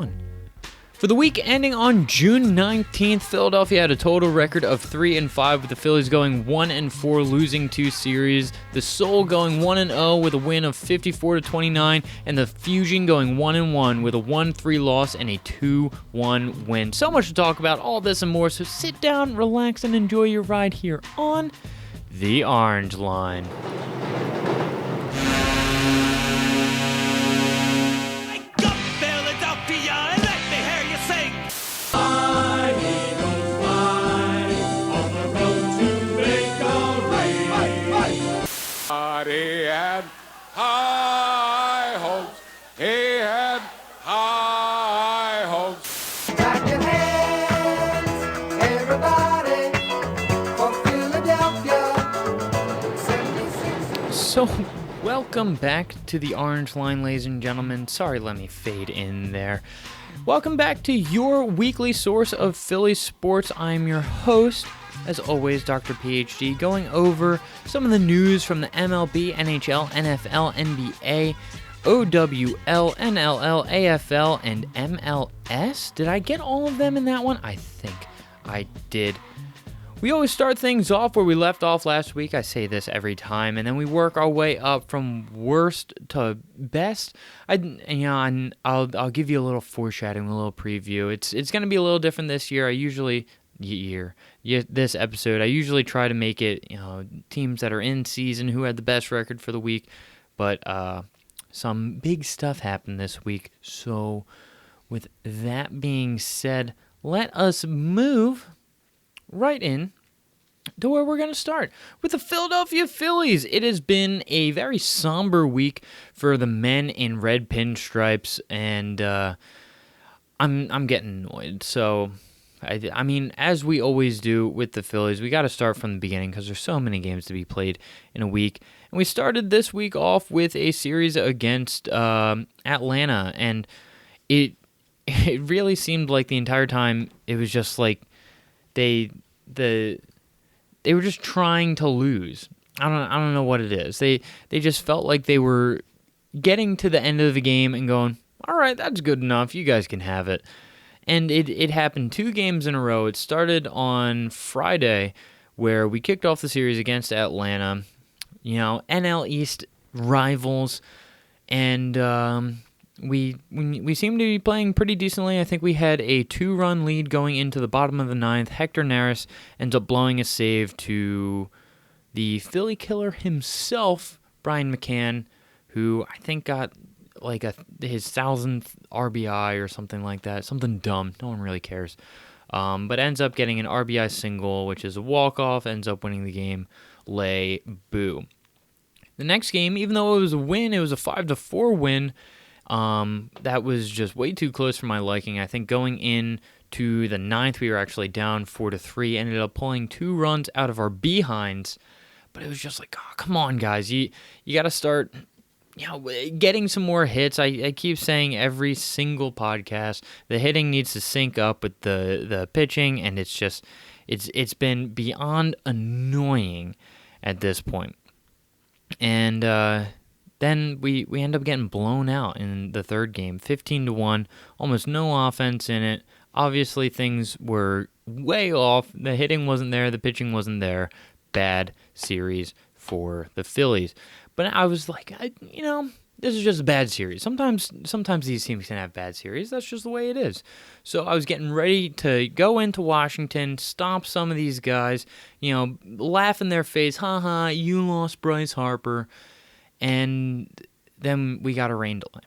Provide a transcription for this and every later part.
31. For the week ending on June 19th, Philadelphia had a total record of 3-5, with the Phillies going 1-4, losing 2 series. The Soul going 1-0 with a win of 54-29, and the Fusion going 1-1 with a 1-3 loss and a 2-1 win. So much to talk about, all this and more, so sit down, relax, and enjoy your ride here on The Orange Line. He had high hopes. He had high hopes. Clap your hands, everybody, for Philadelphia. 76. So, welcome back to the Orange Line, ladies and gentlemen. Sorry, let me fade in there. Welcome back to your weekly source of Philly sports. I'm your host, as always, Docter PHd, going over some of the news from the MLB, NHL, NFL, NBA, OWL, NLL, AFL, and MLS. Did I get all of them in that one? I think I did. We always start things off where we left off last week. I say this every time, and then we work our way up from worst to best. I'll give you a little foreshadowing, a little preview. It's going to be a little different this year. This episode, I usually try to make it, teams that are in season who had the best record for the week, but some big stuff happened this week. So, with that being said, let us move right in to where we're going to start with the Philadelphia Phillies. It has been a very somber week for the men in red pinstripes, and I'm getting annoyed. So, I mean, as we always do with the Phillies, we got to start from the beginning because there's so many games to be played in a week. And we started this week off with a series against Atlanta, and it really seemed like the entire time it was just like they were just trying to lose. I don't know what it is. They just felt like they were getting to the end of the game and going, all right, that's good enough. You guys can have it. And it happened 2 games in a row. It started on Friday, where we kicked off the series against Atlanta, NL East rivals, and we seemed to be playing pretty decently. I think we had a 2-run lead going into the bottom of the 9th. Hector Neris ends up blowing a save to the Philly killer himself, Brian McCann, who I think got his 1000th RBI or something like that. Something dumb. No one really cares. But ends up getting an RBI single, which is a walk-off, ends up winning the game. Boo. The next game, even though it was a win, it was a 5-4 win. That was just way too close for my liking. I think going in to the 9th, we were actually down 4-3. Ended up pulling 2 runs out of our behinds. But it was just like, oh, come on, guys. You got to start getting some more hits. I keep saying every single podcast, the hitting needs to sync up with the pitching, and it's been beyond annoying at this point. And then we end up getting blown out in the third game, 15-1, almost no offense in it. Obviously, things were way off. The hitting wasn't there, the pitching wasn't there. Bad series for the Phillies. But I was like, this is just a bad series. Sometimes these teams can have bad series. That's just the way it is. So I was getting ready to go into Washington, stomp some of these guys, laugh in their face, haha, you lost Bryce Harper. And then we got a rain delay.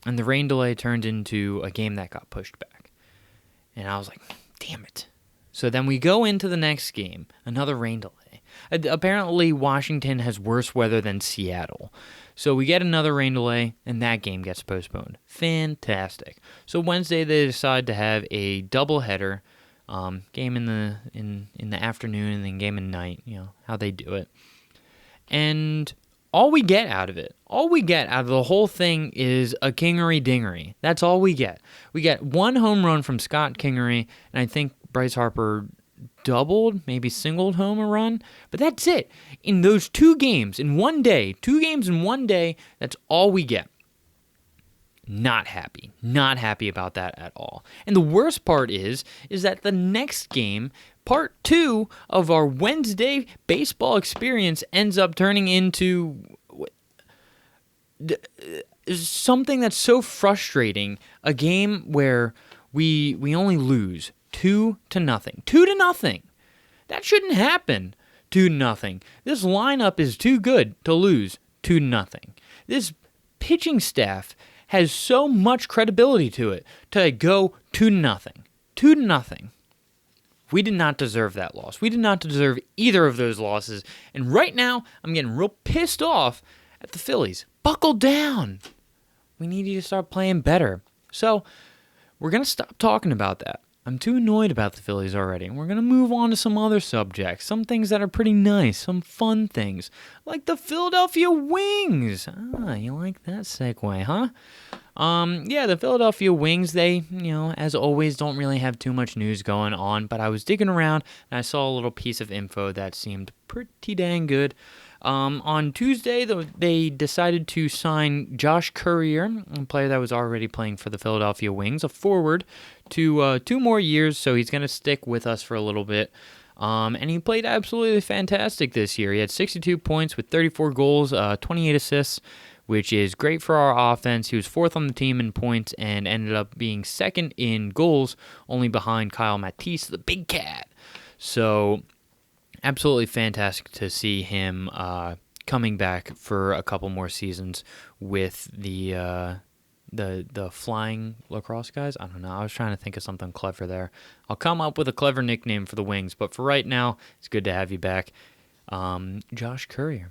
And the rain delay turned into a game that got pushed back. And I was like, damn it. So then we go into the next game, another rain delay. Apparently, Washington has worse weather than Seattle. So we get another rain delay, and that game gets postponed. Fantastic. So Wednesday, they decide to have a doubleheader, game in the afternoon and then game at night, how they do it. And all we get out of the whole thing is a Kingery-Dingery. That's all we get. We get 1 home run from Scott Kingery, and I think Bryce Harper doubled, maybe singled home a run, but that's it. In those 2 games in one day, that's all we get. Not happy. Not happy about that at all. And the worst part is that the next game, part 2 of our Wednesday baseball experience, ends up turning into something that's so frustrating. A game where we only lose 2-0. 2-0. That shouldn't happen. 2-0. This lineup is too good to lose 2-0. This pitching staff has so much credibility to it to go 2-0. 2-0. We did not deserve that loss. We did not deserve either of those losses. And right now, I'm getting real pissed off at the Phillies. Buckle down. We need you to start playing better. So, we're going to stop talking about that. I'm too annoyed about the Phillies already, and we're going to move on to some other subjects, some things that are pretty nice, some fun things, like the Philadelphia Wings. You like that segue, huh? Yeah, the Philadelphia Wings, they, as always, don't really have too much news going on, but I was digging around, and I saw a little piece of info that seemed pretty dang good. On Tuesday, they decided to sign Josh Courier, a player that was already playing for the Philadelphia Wings, a forward, to 2 more years, so he's going to stick with us for a little bit. And he played absolutely fantastic this year. He had 62 points with 34 goals, 28 assists, which is great for our offense. He was 4th on the team in points and ended up being 2nd in goals, only behind Kyle Matisse, the big cat. So, absolutely fantastic to see him coming back for a couple more seasons with the flying lacrosse guys. I don't know. I was trying to think of something clever there. I'll come up with a clever nickname for the Wings, but for right now, it's good to have you back, Josh Courier.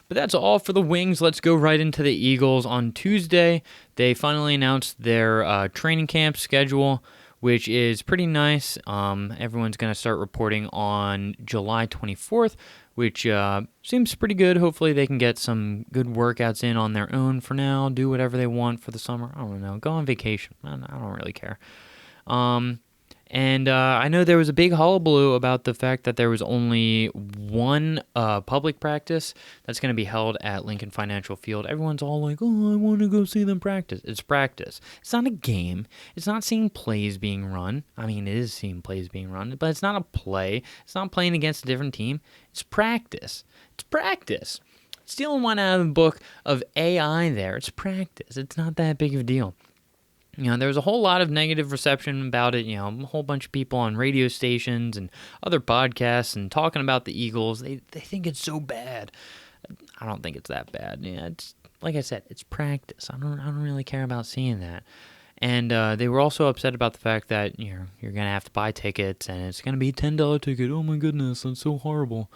But that's all for the Wings. Let's go right into the Eagles. On Tuesday, they finally announced their training camp schedule, which is pretty nice. Everyone's going to start reporting on July 24th, which seems pretty good. Hopefully they can get some good workouts in on their own for now, do whatever they want for the summer. I don't know. Go on vacation. I don't really care. And I know there was a big hullabaloo about the fact that there was only one public practice that's going to be held at Lincoln Financial Field. Everyone's all like, oh, I want to go see them practice. It's practice. It's not a game. It's not seeing plays being run. I mean, it is seeing plays being run, but it's not a play. It's not playing against a different team. It's practice. It's practice. Stealing one out of the book of AI there. It's practice. It's not that big of a deal. There was a whole lot of negative reception about it, a whole bunch of people on radio stations and other podcasts and talking about the Eagles. They think it's so bad. I don't think it's that bad. Yeah, it's like I said, it's practice. I don't really care about seeing that. And they were also upset about the fact that you're going to have to buy tickets and it's going to be a $10 ticket. Oh my goodness, that's so horrible.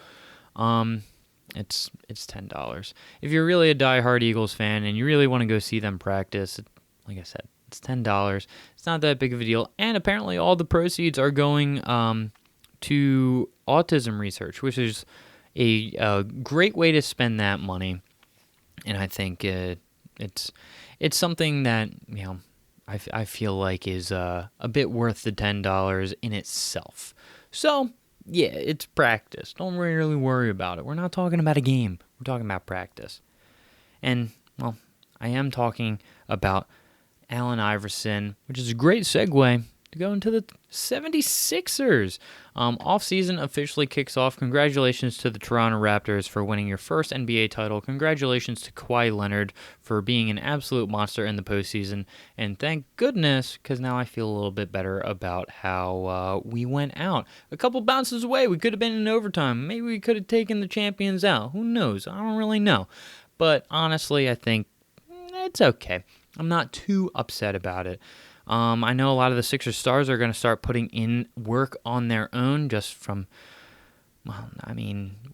It's $10. If you're really a diehard Eagles fan and you really want to go see them practice, like I said, it's $10. It's not that big of a deal. And apparently all the proceeds are going to autism research, which is a great way to spend that money. And I think it's something that, I feel like is a bit worth the $10 in itself. So, yeah, it's practice. Don't really worry about it. We're not talking about a game. We're talking about practice. And, well, I am talking about Allen Iverson, which is a great segue to go into the 76ers. Off-season officially kicks off. Congratulations to the Toronto Raptors for winning your first NBA title. Congratulations to Kawhi Leonard for being an absolute monster in the postseason. And thank goodness, because now I feel a little bit better about how we went out. A couple bounces away. We could have been in overtime. Maybe we could have taken the champions out. Who knows? I don't really know. But honestly, I think it's okay. I'm not too upset about it. I know a lot of the Sixers stars are going to start putting in work on their own just from,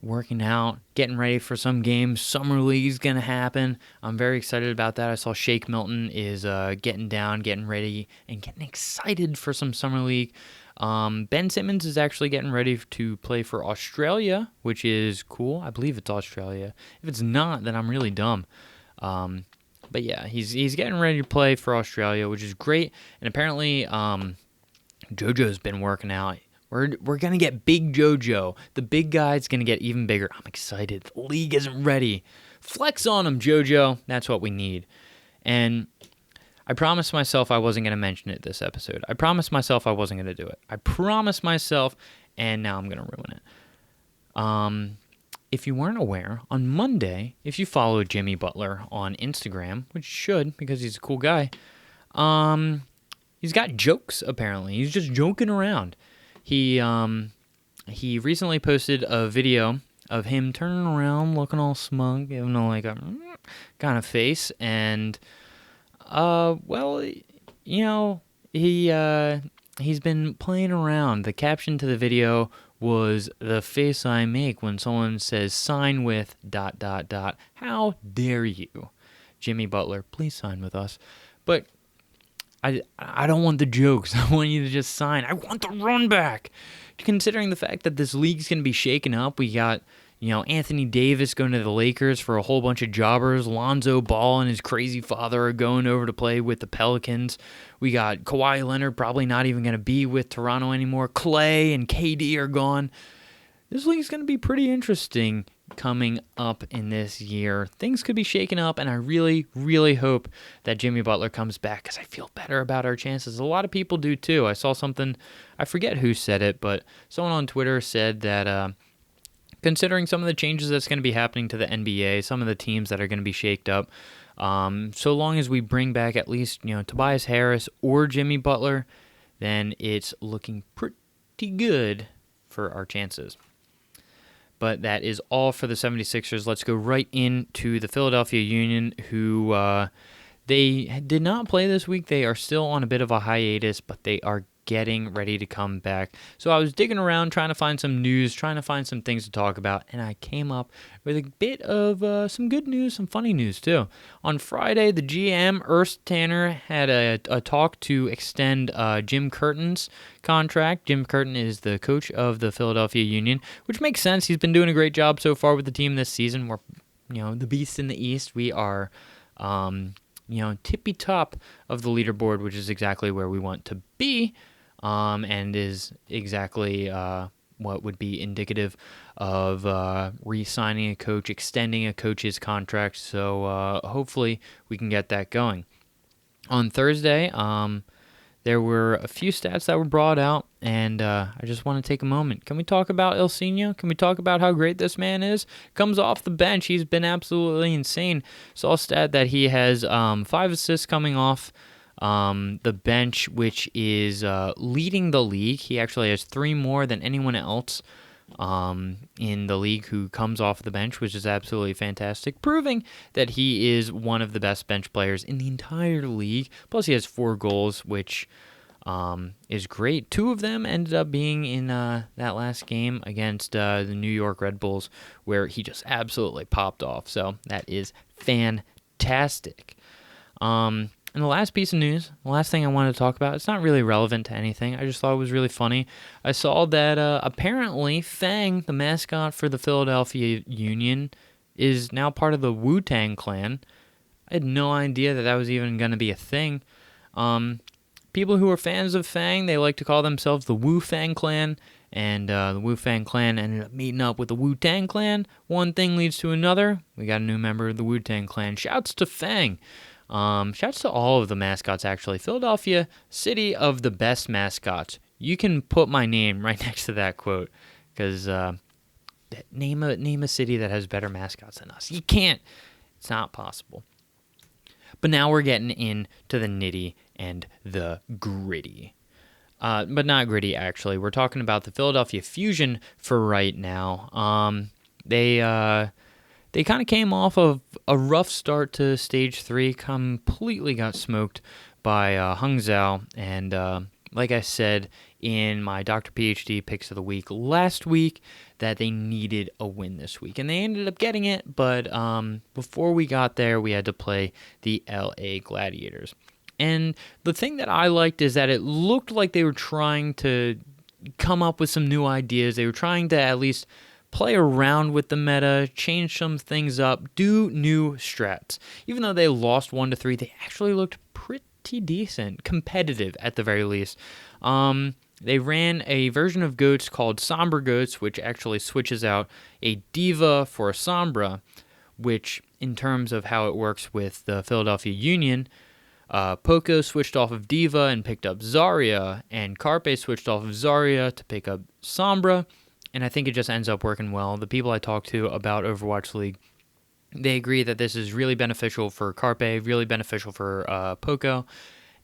working out, getting ready for some games. Summer League is going to happen. I'm very excited about that. I saw Shake Milton is getting down, getting ready, and getting excited for some Summer League. Ben Simmons is actually getting ready to play for Australia, which is cool. I believe it's Australia. If it's not, then I'm really dumb. But yeah, he's getting ready to play for Australia, which is great. And apparently, JoJo's been working out. We're gonna get big JoJo. The big guy's gonna get even bigger. I'm excited. The league isn't ready. Flex on him, JoJo. That's what we need. And I promised myself I wasn't going to mention it this episode. I promised myself I wasn't going to do it. I promised myself, and now I'm going to ruin it. If you weren't aware, on Monday, if you follow Jimmy Butler on Instagram, which you should because he's a cool guy, he's got jokes, apparently. He's just joking around. He recently posted a video of him turning around, looking all smug, giving like a kind of face, and he's been playing around. The caption to the video was the face I make when someone says sign with ... How dare you? Jimmy Butler, please sign with us. But I don't want the jokes. I want you to just sign. I want the run back. Considering the fact that this league's going to be shaken up, we got, Anthony Davis going to the Lakers for a whole bunch of jobbers. Lonzo Ball and his crazy father are going over to play with the Pelicans. We got Kawhi Leonard probably not even going to be with Toronto anymore. Clay and KD are gone. This league's going to be pretty interesting coming up in this year. Things could be shaken up, and I really, really hope that Jimmy Butler comes back because I feel better about our chances. A lot of people do too. I saw something, I forget who said it, but someone on Twitter said that considering some of the changes that's going to be happening to the NBA, some of the teams that are going to be shaked up, so long as we bring back at least Tobias Harris or Jimmy Butler, then it's looking pretty good for our chances. But that is all for the 76ers. Let's go right into the Philadelphia Union, who they did not play this week. They are still on a bit of a hiatus, but they are getting ready to come back. So I was digging around trying to find some news, trying to find some things to talk about, and I came up with a bit of some good news, some funny news too. On Friday, the GM, Ernst Tanner, had a talk to extend Jim Curtin's contract. Jim Curtin is the coach of the Philadelphia Union, which makes sense. He's been doing a great job so far with the team this season. We're, the Beast in the East. We are tippy top of the leaderboard, which is exactly where we want to be. And is exactly what would be indicative of re-signing a coach, extending a coach's contract. So hopefully we can get that going. On Thursday, there were a few stats that were brought out, and I just want to take a moment. Can we talk about Ilsinho? Can we talk about how great this man is? Comes off the bench. He's been absolutely insane. Saw a stat that he has 5 assists coming off the bench, which is leading the league. He actually has 3 more than anyone else in the league who comes off the bench, which is absolutely fantastic, proving that he is one of the best bench players in the entire league. Plus, he has 4 goals, which is great. 2 of them ended up being in that last game against the New York Red Bulls, where he just absolutely popped off. So that is fantastic. And the last piece of news, the last thing I wanted to talk about, it's not really relevant to anything. I just thought it was really funny. I saw that apparently Fang, the mascot for the Philadelphia Union, is now part of the Wu-Tang Clan. I had no idea that was even going to be a thing. People who are fans of Fang, they like to call themselves the Wu-Fang Clan, and the Wu-Fang Clan ended up meeting up with the Wu-Tang Clan. One thing leads to another. We got a new member of the Wu-Tang Clan. Shouts to Fang. Shouts to all of the mascots, actually. Philadelphia, city of the best mascots. You can put my name right next to that quote, because name a city that has better mascots than us. You can't. It's not possible. But now we're getting into the nitty and the gritty. But not gritty, actually. We're talking about the Philadelphia Fusion for right now. They kind of came off of a rough start to Stage 3, completely got smoked by Hangzhou, and like I said in my Docter PHd Picks of the Week last week, that they needed a win this week, and they ended up getting it, but before we got there, we had to play the LA Gladiators. And the thing that I liked is that it looked like they were trying to come up with some new ideas. They were trying to at least play around with the meta, change some things up, do new strats. Even though they lost 1-3, they actually looked pretty decent, competitive at the very least. They ran a version of Goats called Sombra Goats, which actually switches out a Diva for a Sombra, which in terms of how it works with the Philadelphia Union, Poco switched off of Diva and picked up Zarya, and Carpe switched off of Zarya to pick up Sombra, and I think it just ends up working well. The people I talked to about Overwatch League, they agree that this is really beneficial for Carpe, really beneficial for Poco,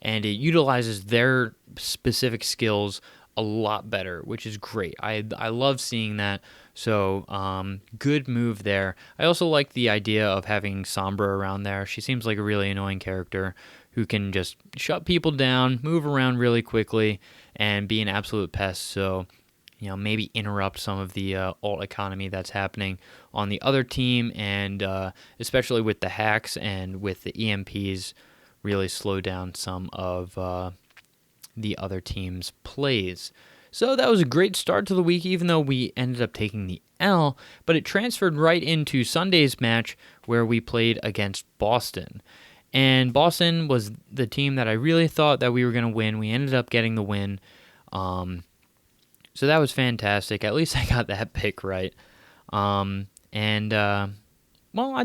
and it utilizes their specific skills a lot better, which is great. I love seeing that. So good move there. I also like the idea of having Sombra around there. She seems like a really annoying character who can just shut people down, move around really quickly, and be an absolute pest. So, maybe interrupt some of the alt economy that's happening on the other team, and especially with the hacks and with the EMPs, really slow down some of the other team's plays. So that was a great start to the week, even though we ended up taking the L, but it transferred right into Sunday's match where we played against Boston. And Boston was the team that I really thought that we were going to win. We ended up getting the win. So that was fantastic. At least I got that pick right. Well, I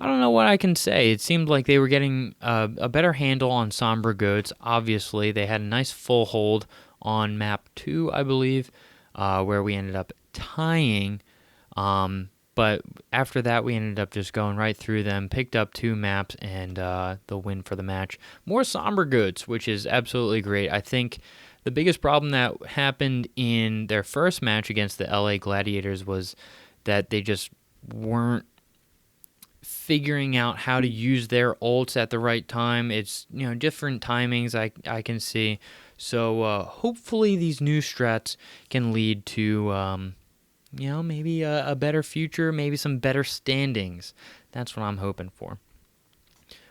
don't know what I can say. It seemed like they were getting a better handle on Sombra Goats. Obviously, they had a nice full hold on map 2, I believe, where we ended up tying. But after that, we ended up just going right through them, picked up 2 maps, and the win for the match. More Sombra Goats, which is absolutely great. I think the biggest problem that happened in their first match against the LA Gladiators was that they just weren't figuring out how to use their ults at the right time. It's, different timings I can see. So hopefully these new strats can lead to, maybe a better future, maybe some better standings. That's what I'm hoping for.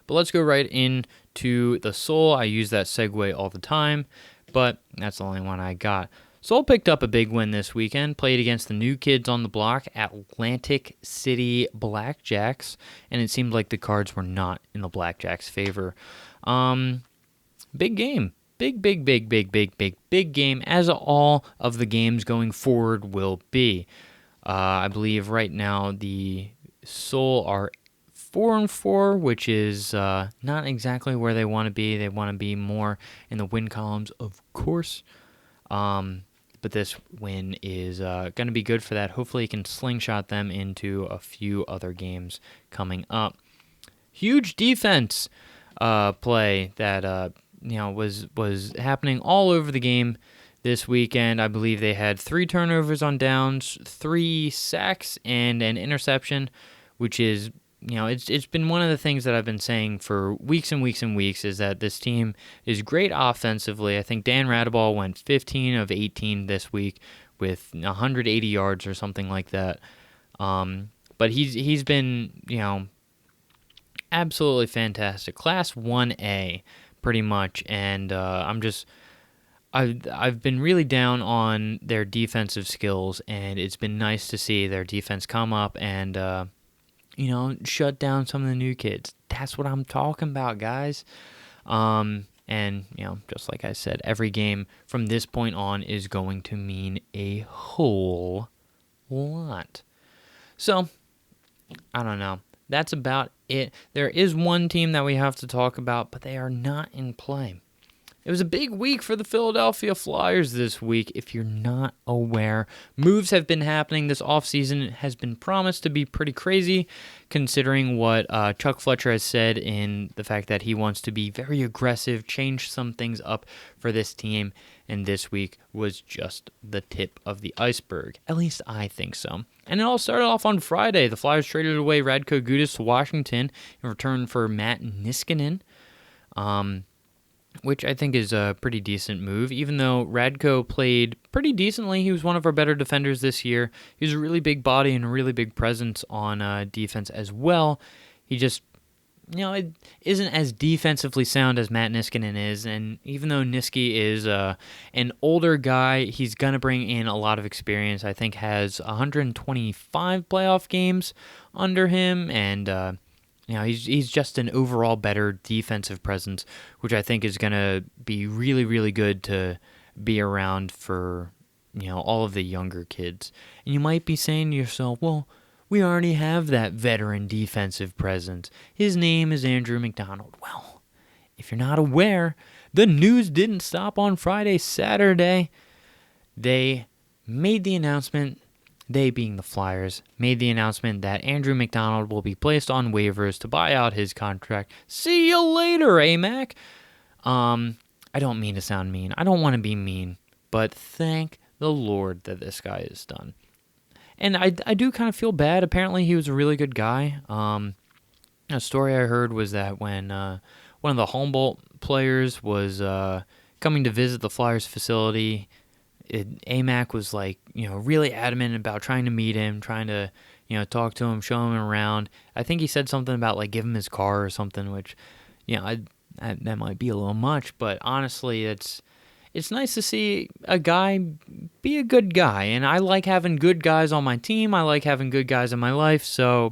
But let's go right into the Soul. I use that segue all the time, but that's the only one I got. Soul picked up a big win this weekend, played against the new kids on the block, Atlantic City Blackjacks, and it seemed like the cards were not in the Blackjacks' favor. Big game. Big game, as all of the games going forward will be. I believe right now the Soul are 4-4, which is not exactly where they want to be. They want to be more in the win columns, of course. But this win is going to be good for that. Hopefully, it can slingshot them into a few other games coming up. Huge defense play that was happening all over the game this weekend. I believe they had 3 turnovers on downs, 3 sacks, and an interception, which is, it's been one of the things that I've been saying for weeks and weeks and weeks, is that this team is great offensively. I think Dan Radaball went 15 of 18 this week with 180 yards or something like that. But he's been, absolutely fantastic. Class 1A, pretty much, and I've been really down on their defensive skills, and it's been nice to see their defense come up and shut down some of the new kids. That's what I'm talking about, guys. And just like I said, every game from this point on is going to mean a whole lot. So, I don't know. That's about it. There is one team that we have to talk about, but they are not in play. It was a big week for the Philadelphia Flyers this week. If you're not aware, moves have been happening. This offseason has been promised to be pretty crazy, considering what Chuck Fletcher has said in the fact that he wants to be very aggressive, change some things up for this team, and this week was just the tip of the iceberg. At least I think so. And it all started off on Friday. The Flyers traded away Radko Gudas to Washington in return for Matt Niskanen. Which I think is a pretty decent move. Even though Radko played pretty decently, he was one of our better defenders this year. He was a really big body and a really big presence on defense as well. He just, it isn't as defensively sound as Matt Niskanen is. And even though Niski is an older guy, he's going to bring in a lot of experience. I think has 125 playoff games under him, and he's just an overall better defensive presence, which I think is going to be really, really good to be around for, all of the younger kids. And you might be saying to yourself, well, we already have that veteran defensive presence. His name is Andrew McDonald. Well, if you're not aware, the news didn't stop on Friday. Saturday, they made the announcement, they being the Flyers, made the announcement that Andrew McDonald will be placed on waivers to buy out his contract. See you later, AMAC. I don't mean to sound mean. I don't want to be mean, but thank the Lord that this guy is done. And I do kind of feel bad. Apparently, he was a really good guy. A story I heard was that when one of the Humboldt players was coming to visit the Flyers facility, AMAC was really adamant about trying to meet him, trying to talk to him, show him around. I think he said something about give him his car or something, which that might be a little much, but honestly, it's nice to see a guy be a good guy, and I like having good guys on my team. I like having good guys in my life, so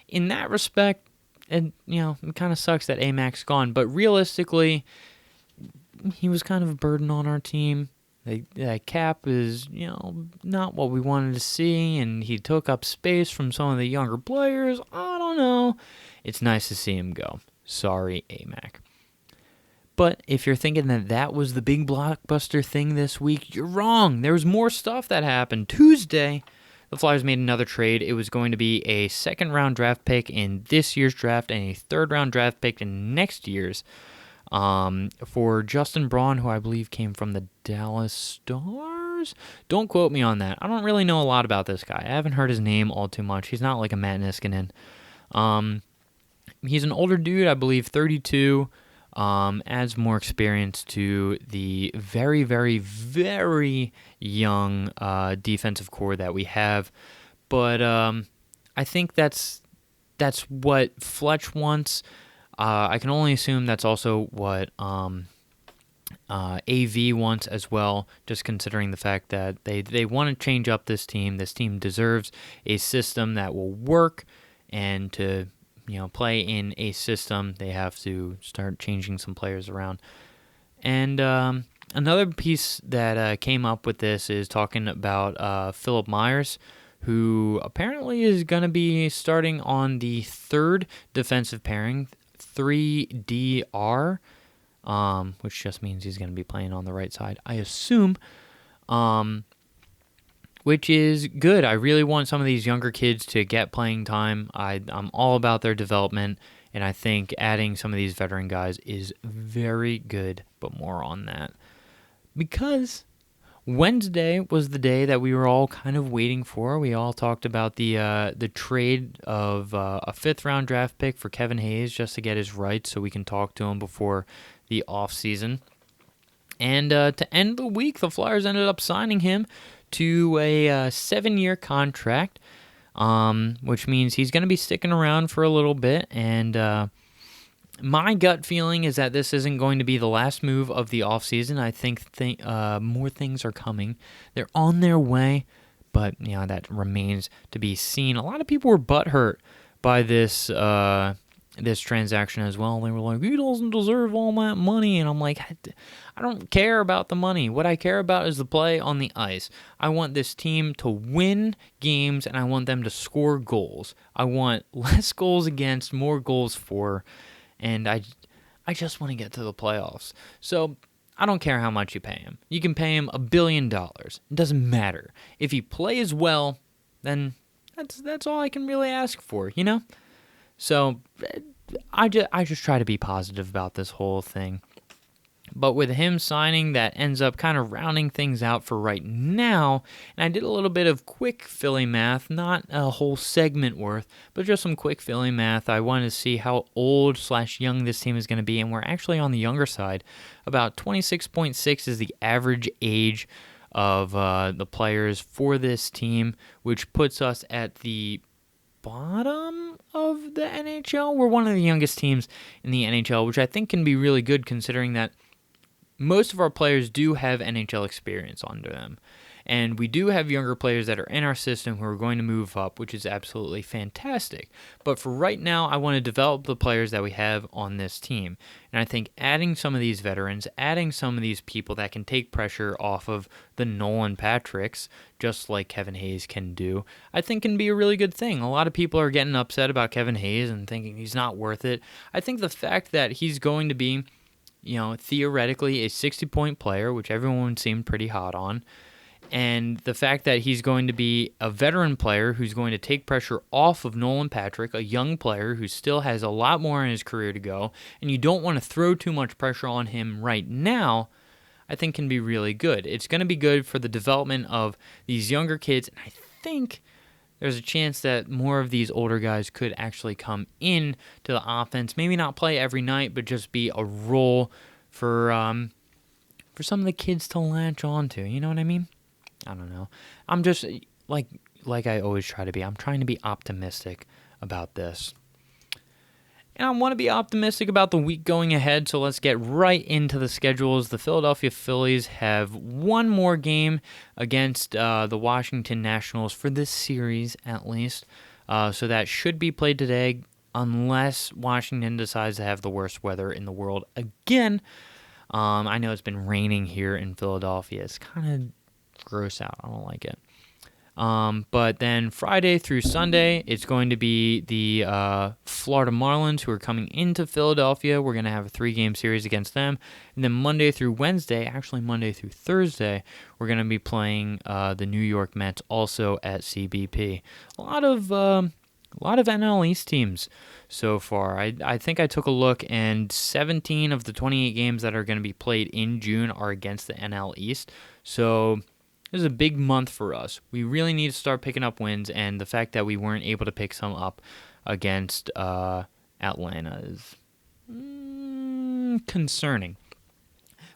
in that respect, it kind of sucks that AMAC's gone, but realistically, he was kind of a burden on our team. That cap is, not what we wanted to see, and he took up space from some of the younger players. I don't know. It's nice to see him go. Sorry, AMAC. But if you're thinking that was the big blockbuster thing this week, you're wrong. There was more stuff that happened. Tuesday, the Flyers made another trade. It was going to be a second-round draft pick in this year's draft and a third-round draft pick in next year's for Justin Braun, who I believe came from the Dallas Stars. Don't quote me on that. I don't really know a lot about this guy. I haven't heard his name all too much. He's not like a Matt Niskanen. He's an older dude, I believe 32, adds more experience to the very, very, very young defensive core that we have. But I think that's what Fletch wants. I can only assume that's also what AV wants as well, just considering the fact that they want to change up this team. This team deserves a system that will work, and to play in a system, they have to start changing some players around. And another piece that came up with this is talking about Philip Myers, who apparently is going to be starting on the third defensive pairing, 3DR, which just means he's going to be playing on the right side, I assume, which is good. I really want some of these younger kids to get playing time. I'm all about their development, and I think adding some of these veteran guys is very good, but more on that. Because Wednesday was the day that we were all kind of waiting for. We all talked about the trade of a fifth-round draft pick for Kevin Hayes just to get his rights so we can talk to him before the offseason. And to end the week, the Flyers ended up signing him to a 7-year contract, which means he's going to be sticking around for a little bit. And my gut feeling is that this isn't going to be the last move of the offseason. I think more things are coming. They're on their way, but that remains to be seen. A lot of people were butthurt by this this transaction as well. They were like, he doesn't deserve all that money. And I'm like, I don't care about the money. What I care about is the play on the ice. I want this team to win games, and I want them to score goals. I want less goals against, more goals for, and I just want to get to the playoffs. So I don't care how much you pay him. You can pay him $1 billion. It doesn't matter. If he plays well, then that's all I can really ask for, So I just try to be positive about this whole thing. But with him signing, that ends up kind of rounding things out for right now. And I did a little bit of quick Philly math, not a whole segment worth, but just some quick Philly math. I wanted to see how old/young this team is going to be, and we're actually on the younger side. About 26.6 is the average age of the players for this team, which puts us at the bottom of the NHL. We're one of the youngest teams in the NHL, which I think can be really good considering that most of our players do have NHL experience under them. And we do have younger players that are in our system who are going to move up, which is absolutely fantastic. But for right now, I want to develop the players that we have on this team. And I think adding some of these veterans, adding some of these people that can take pressure off of the Nolan Patricks, just like Kevin Hayes can do, I think can be a really good thing. A lot of people are getting upset about Kevin Hayes and thinking he's not worth it. I think the fact that he's going to be, theoretically a 60-point player, which everyone seemed pretty hot on, and the fact that he's going to be a veteran player who's going to take pressure off of Nolan Patrick, a young player who still has a lot more in his career to go, and you don't want to throw too much pressure on him right now, I think can be really good. It's going to be good for the development of these younger kids, and I think there's a chance that more of these older guys could actually come in to the offense, maybe not play every night, but just be a role for some of the kids to latch onto. You know what I mean? I don't know. I'm just, like I always try to be, I'm trying to be optimistic about this. And I want to be optimistic about the week going ahead, so let's get right into the schedules. The Philadelphia Phillies have one more game against the Washington Nationals for this series, at least. So that should be played today, unless Washington decides to have the worst weather in the world again. I know it's been raining here in Philadelphia. It's kind of gross out. I don't like it. But then Friday through Sunday, it's going to be the Florida Marlins who are coming into Philadelphia. We're going to have a 3-game series against them. And then Monday through Wednesday, actually Monday through Thursday, we're going to be playing the New York Mets also at CBP. A lot of NL East teams so far. I think I took a look, and 17 of the 28 games that are going to be played in June are against the NL East. So this is a big month for us. We really need to start picking up wins, and the fact that we weren't able to pick some up against Atlanta is concerning.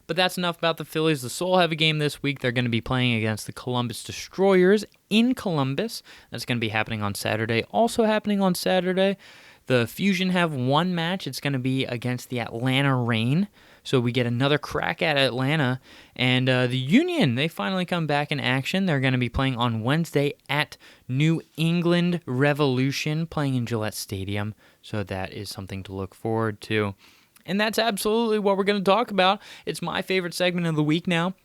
But that's enough about the Phillies. The Soul have a game this week. They're going to be playing against the Columbus Destroyers in Columbus. That's going to be happening on Saturday. Also happening on Saturday, the Fusion have one match. It's going to be against the Atlanta Reign. So we get another crack at Atlanta. And the Union, they finally come back in action. They're going to be playing on Wednesday at New England Revolution, playing in Gillette Stadium. So that is something to look forward to. And that's absolutely what we're going to talk about. It's my favorite segment of the week now,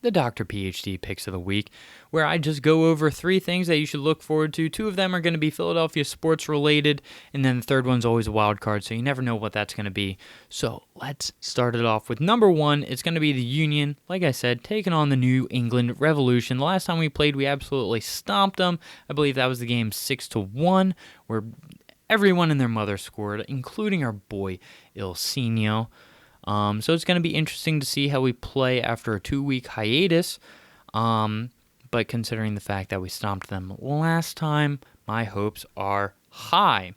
the Docter PHd Picks of the Week, where I just go over 3 things that you should look forward to. 2 of them are going to be Philadelphia sports related, and then the third one's always a wild card, so you never know what that's going to be. So let's start it off with number 1. It's going to be the Union, like I said, taking on the New England Revolution. The last time we played, we absolutely stomped them. I believe that was the game 6-1, where everyone and their mother scored, including our boy Ilsinho. So it's going to be interesting to see how we play after a 2-week hiatus. But considering the fact that we stomped them last time, my hopes are high.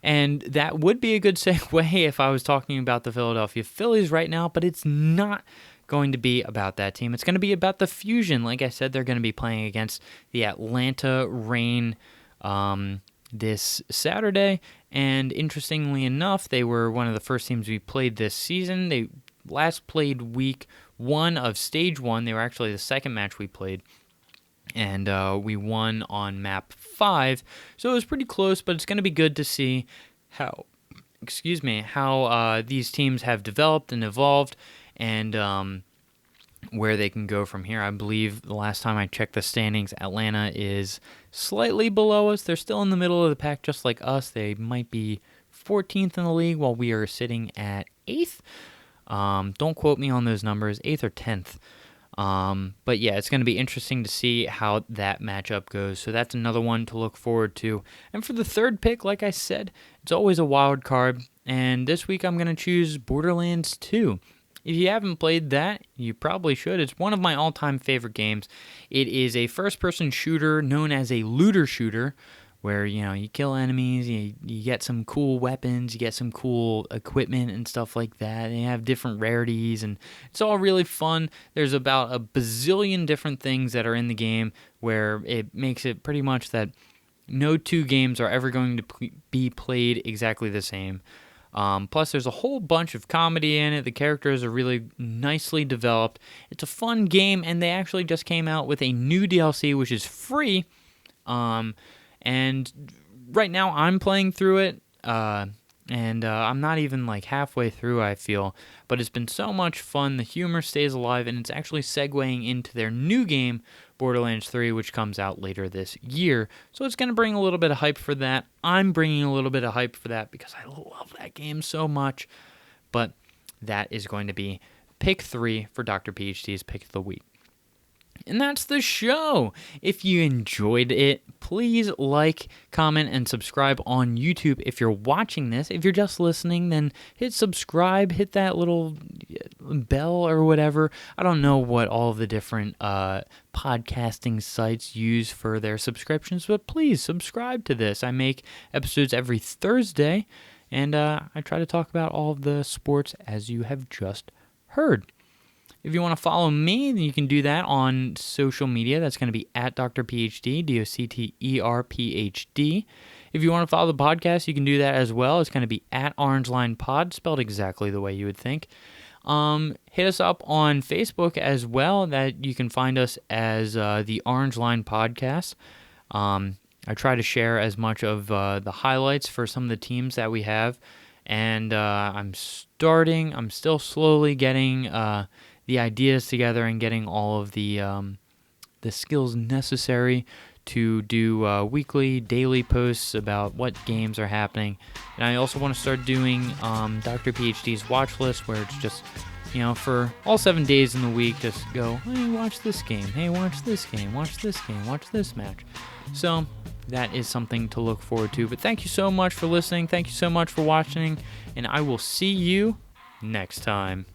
And that would be a good segue if I was talking about the Philadelphia Phillies right now, but it's not going to be about that team. It's going to be about the Fusion. Like I said, they're going to be playing against the Atlanta Reign this Saturday, and interestingly enough, they were one of the first teams we played this season. They last played week 1 of stage 1. They were actually the second match we played, and we won on map 5, so it was pretty close, but it's going to be good to see how these teams have developed and evolved, and where they can go from here. I believe the last time I checked the standings, Atlanta is slightly below us. They're still in the middle of the pack, just like us. They might be 14th in the league, while we are sitting at 8th. Don't quote me on those numbers, 8th or 10th. But yeah, it's going to be interesting to see how that matchup goes. So that's another one to look forward to. And for the third pick, like I said, it's always a wild card. And this week I'm going to choose Borderlands 2. If you haven't played that, you probably should. It's one of my all-time favorite games. It is a first-person shooter known as a looter shooter, where, you kill enemies, you get some cool weapons, you get some cool equipment and stuff like that, and you have different rarities, and it's all really fun. There's about a bazillion different things that are in the game, where it makes it pretty much that no 2 games are ever going to be played exactly the same. Plus, there's a whole bunch of comedy in it. The characters are really nicely developed. It's a fun game, and they actually just came out with a new DLC, which is free. And right now, I'm playing through it, and I'm not even like halfway through, I feel. But it's been so much fun. The humor stays alive, and it's actually segueing into their new game, Borderlands 3, which comes out later this year. So it's going to bring a little bit of hype for that. I'm bringing a little bit of hype for that because I love that game so much. But that is going to be pick 3 for Docter PhD's Pick of the Week. And that's the show. If you enjoyed it, please like, comment, and subscribe on YouTube. If you're watching this, if you're just listening, then hit subscribe, hit that little bell or whatever. I don't know what all of the different podcasting sites use for their subscriptions, but please subscribe to this. I make episodes every Thursday, and I try to talk about all of the sports as you have just heard. If you want to follow me, then you can do that on social media. That's going to be at Docter PhD, Docter PhD. If you want to follow the podcast, you can do that as well. It's going to be at Orange Line Pod, spelled exactly the way you would think. Hit us up on Facebook as well. That you can find us as the Orange Line Podcast. I try to share as much of the highlights for some of the teams that we have. And I'm still slowly getting the ideas together and getting all of the skills necessary to do weekly, daily posts about what games are happening. And I also want to start doing Docter PhD's watch list, where it's just, for all 7 days in the week, just go, hey, watch this game. Hey, watch this game. Watch this game. Watch this match. So that is something to look forward to. But thank you so much for listening. Thank you so much for watching. And I will see you next time.